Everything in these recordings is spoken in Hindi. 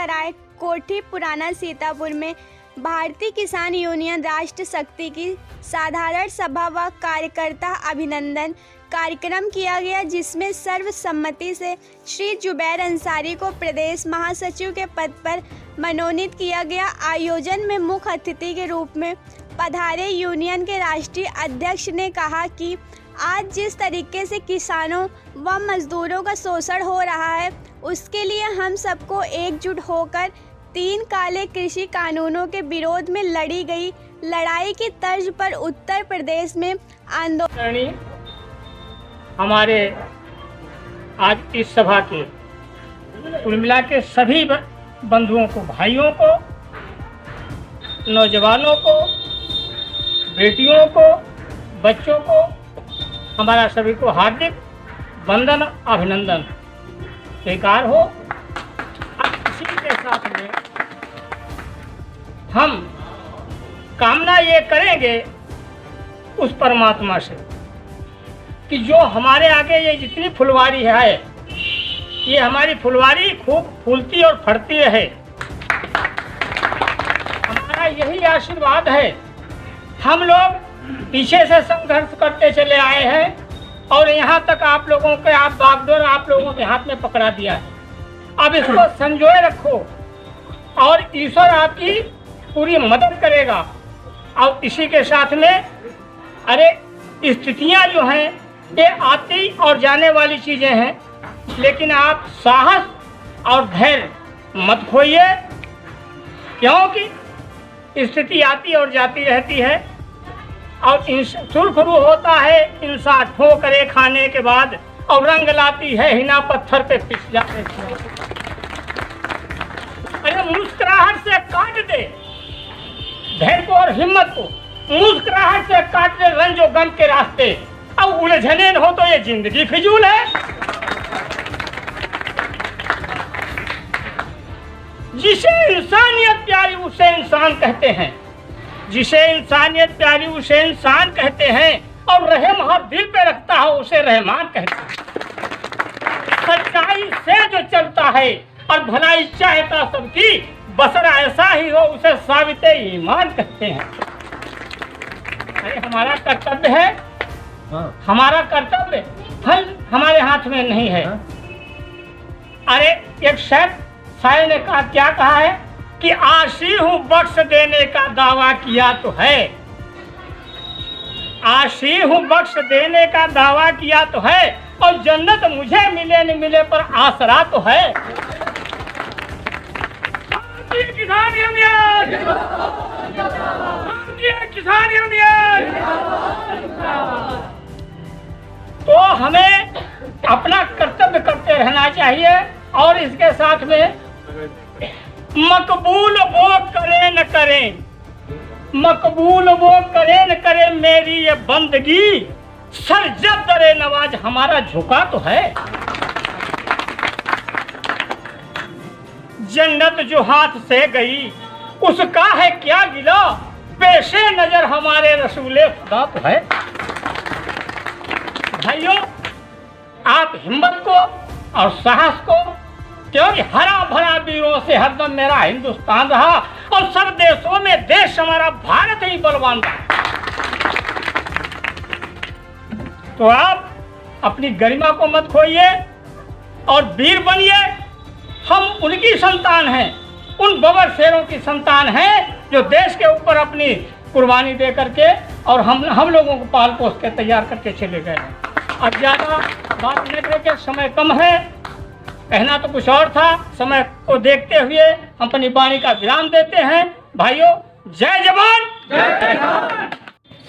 सराय कोठी पुराना सीतापुर में भारतीय किसान यूनियन राष्ट्र शक्ति की साधारण सभा व कार्यकर्ता अभिनंदन कार्यक्रम किया गया, जिसमें सर्वसम्मति से श्री जुबैर अंसारी को प्रदेश महासचिव के पद पर मनोनीत किया गया। आयोजन में मुख्य अतिथि के रूप में पधारे यूनियन के राष्ट्रीय अध्यक्ष ने कहा कि आज जिस तरीके से किसानों व मजदूरों का शोषण हो रहा है, उसके लिए हम सबको एकजुट होकर 3 काले कृषि कानूनों के विरोध में लड़ी गई लड़ाई की तर्ज पर उत्तर प्रदेश में आंदोलन। हमारे आज इस सभा के कुल मिला के सभी बंधुओं को, भाइयों को, नौजवानों को, बेटियों को, बच्चों को, हमारा सभी को हार्दिक वंदन अभिनंदन स्वीकार हो। इसी के साथ में हम कामना ये करेंगे उस परमात्मा से कि जो हमारे आगे ये जितनी फुलवारी है, ये हमारी फुलवारी खूब फूलती और फड़ती रहे। हमारा यही आशीर्वाद है। हम लोग पीछे से संघर्ष करते चले आए हैं और यहाँ तक आप लोगों के बागडोर आप लोगों के हाथ में पकड़ा दिया है। अब इसको संजोए रखो और ईश्वर आपकी पूरी मदद करेगा। और इसी के साथ में स्थितियाँ जो हैं ये आती और जाने वाली चीज़ें हैं, लेकिन आप साहस और धैर्य मत खोइए, क्योंकि स्थिति आती और जाती रहती है और सुरखरू होता है इंसान ठोकरे खाने के बाद, और रंग लाती है हिना पत्थर पे पिस जाते। अरे मुस्कुराहट से काट दे धैर्य को और हिम्मत को, मुस्कुराहट से काट दे रंजो गम के रास्ते। अब उलझने हो तो ये जिंदगी फिजूल है। जिसे इंसानियत प्यारी उसे इंसान कहते हैं, जिसे इंसानियत प्यारी उसे इंसान कहते हैं, और रहम हाथ दिल पे रखता है उसे रहमान कहते हैं। सच्चाई से जो चलता है और भलाई चाहता सबकी, बसरा ऐसा ही हो उसे साबिते ईमान कहते हैं। अरे हमारा कर्तव्य है, हमारा कर्तव्य फल हमारे हाथ में नहीं है। अरे एक शायर ने कहा, क्या कहा है कि आशी हूँ बख्श देने का दावा किया तो है, आशी हूँ बख्श देने का दावा किया तो है, और जन्नत मुझे मिले न मिले पर आसरा तो है। किसान यूनियन, किसान यूनियन। तो हमें अपना कर्तव्य करते रहना चाहिए और इसके साथ में मकबूल वो करे न करें, मकबूल वो करे न करें मेरी ये बंदगी, सर जब दरे नवाज हमारा झुका तो है। जन्नत जो हाथ से गई उसका है क्या गिला, पेशे नजर हमारे रसूले खुदा तो है। भाइयों, आप हिम्मत को और साहस को, क्योंकि हरा भरा वीरों से हरदम मेरा हिंदुस्तान रहा और सब देशों में देश हमारा भारत ही बलवान रहा। तो आप अपनी गरिमा को मत खोइए और वीर बनिए। हम उनकी संतान हैं, उन बबर शेरों की संतान हैं जो देश के ऊपर अपनी कुर्बानी दे करके और हम लोगों को पाल पोस के तैयार करके चले गए हैं। अब ज़्यादा बात न करके, समय कम है, कहना तो कुछ और था। समय को देखते हुए हम अपनी वाणी का विराम देते हैं। भाइयों, जय जवान जय किसान।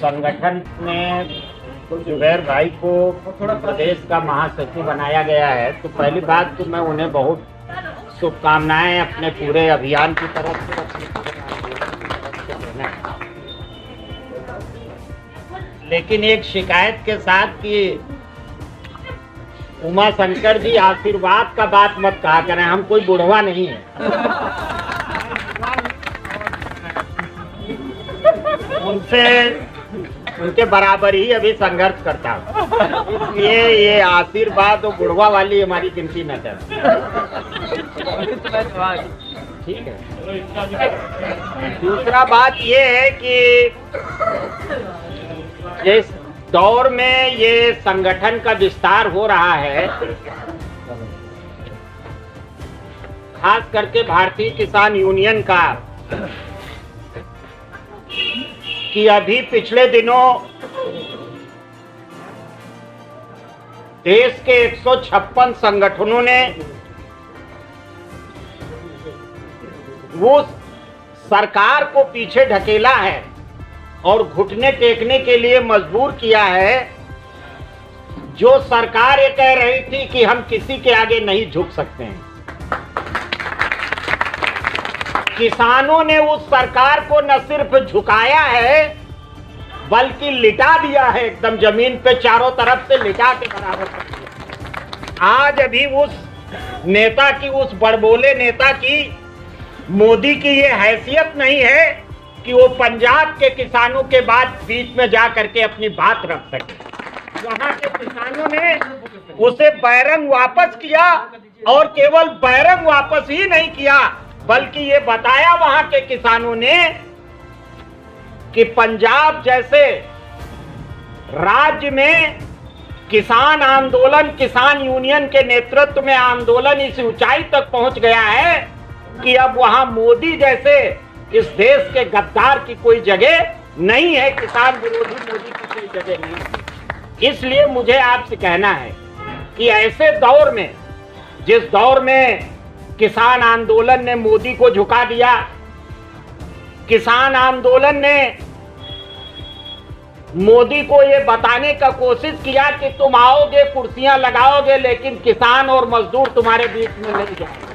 संगठन में जुबैर भाई को प्रदेश का महासचिव बनाया गया है, तो पहली बात तो मैं उन्हें बहुत शुभकामनाएं अपने पूरे अभियान की तरफ से देना। लेकिन एक शिकायत के साथ कि उमा शंकर जी आशीर्वाद का बात मत कहा करें, हम कोई बुढ़वा नहीं है। उनसे उनके बराबर ही अभी संघर्ष करता हूँ, इसलिए ये आशीर्वाद और बुढ़वा वाली हमारी गिनती न कर। ठीक है। दूसरा बात ये है कि इस दौर में ये संगठन का विस्तार हो रहा है, खास करके भारतीय किसान यूनियन का, कि अभी पिछले दिनों देश के 156 संगठनों ने वो सरकार को पीछे ढकेला है और घुटने टेकने के लिए मजबूर किया है। जो सरकार ये कह रही थी कि हम किसी के आगे नहीं झुक सकते हैं, किसानों ने उस सरकार को न सिर्फ झुकाया है बल्कि लिटा दिया है, एकदम जमीन पे चारों तरफ से लिटा के बराबर कर दिया। आज अभी उस नेता की, उस बड़बोले नेता की, मोदी की ये हैसियत नहीं है कि वो पंजाब के किसानों के बाद बीच में जा करके अपनी बात रख सके। वहां के किसानों ने उसे बैरंग वापस किया, और केवल बैरंग वापस ही नहीं किया बल्कि ये बताया वहां के किसानों ने कि पंजाब जैसे राज्य में किसान आंदोलन, किसान यूनियन के नेतृत्व में आंदोलन इस ऊंचाई तक पहुंच गया है कि अब वहां मोदी जैसे इस देश के गद्दार की कोई जगह नहीं है, किसान विरोधी मोदी की कोई जगह नहीं है। इसलिए मुझे आपसे कहना है कि ऐसे दौर में, जिस दौर में किसान आंदोलन ने मोदी को झुका दिया, किसान आंदोलन ने मोदी को ये बताने का कोशिश किया कि तुम आओगे, कुर्सियां लगाओगे, लेकिन किसान और मजदूर तुम्हारे बीच में नहीं जाएंगे।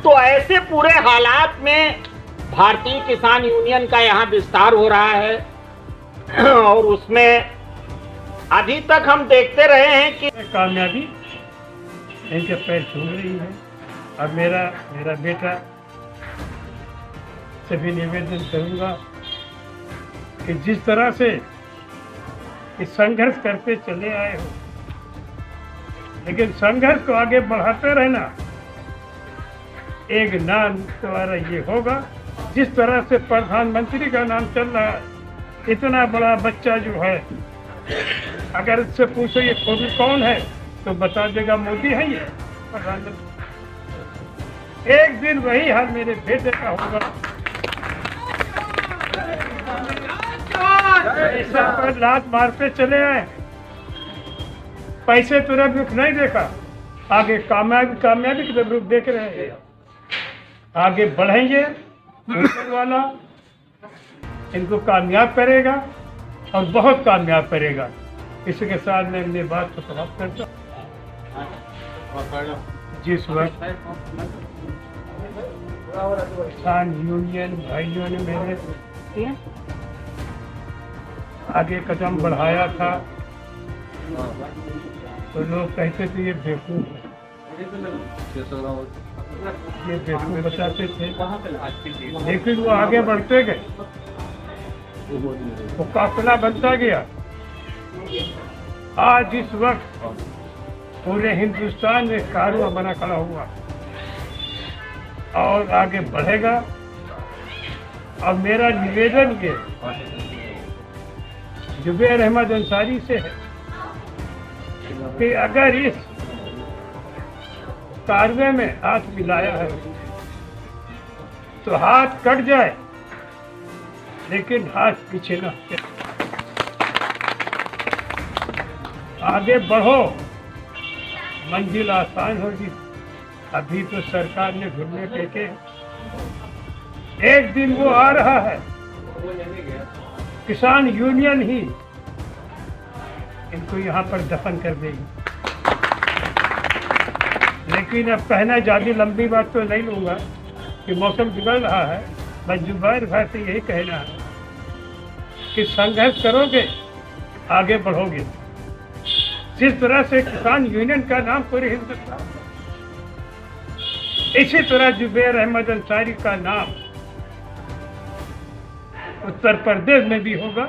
तो ऐसे पूरे हालात में भारतीय किसान यूनियन का यहाँ विस्तार हो रहा है और उसमें अभी तक हम देखते रहे हैं कि कामयाबी इनके पैर छू रही है। अब मेरा बेटा से भी निवेदन करूंगा कि जिस तरह से इस संघर्ष करते चले आए हो, लेकिन संघर्ष को आगे बढ़ाते रहना। एक नाम तुम्हारा ये होगा, जिस तरह से प्रधानमंत्री का नाम चल रहा है, इतना बड़ा बच्चा जो है, अगर इससे पूछो ये कौन है तो बता देगा मोदी है ये प्रधानमंत्री। एक दिन वही हाल मेरे बेटे का होगा। ऐसा पर लात मारते चले आए, पैसे तुरंत रुख नहीं देखा, आगे कामयाबी की तरफ रुख देख रहे हैं। आगे बढ़ेंगे, ऊपर वाला इनको कामयाब करेगा और बहुत कामयाब करेगा। इसके साथ मैं अपनी बात को समाप्त करता हूँ। जिस वक्त किसान यूनियन भाइयों ने मेरे आगे कदम बढ़ाया था तो लोग कहते थे ये बेवकूफ है, ये बेवकूफ बताते थे, लेकिन वो आगे बढ़ते गए, वो काफिला बनता गया। आज इस वक्त पूरे हिंदुस्तान में कारवां बना खड़ा हुआ और आगे बढ़ेगा। और मेरा निवेदन ये जुबैर अहमद अंसारी से है कि अगर इस कारवे में हाथ मिलाया है तो हाथ कट जाए, लेकिन हाथ पीछे न हटे। आगे बढ़ो, मंजिल आसान होगी। अभी तो सरकार ने घुटने टेके, एक दिन वो आ रहा है, किसान यूनियन ही इनको यहाँ पर दफन कर देगी। लेकिन अब कहना ज़्यादा लंबी बात तो नहीं लूँगा कि मौसम बिगड़ रहा है। बस जुबैर भाई से यही कहना है कि संघर्ष करोगे, आगे बढ़ोगे। जिस तरह से किसान यूनियन का नाम पूरे हिंदुस्तान, इसी तरह जुबैर अहमद अंसारी का नाम उत्तर प्रदेश में भी होगा।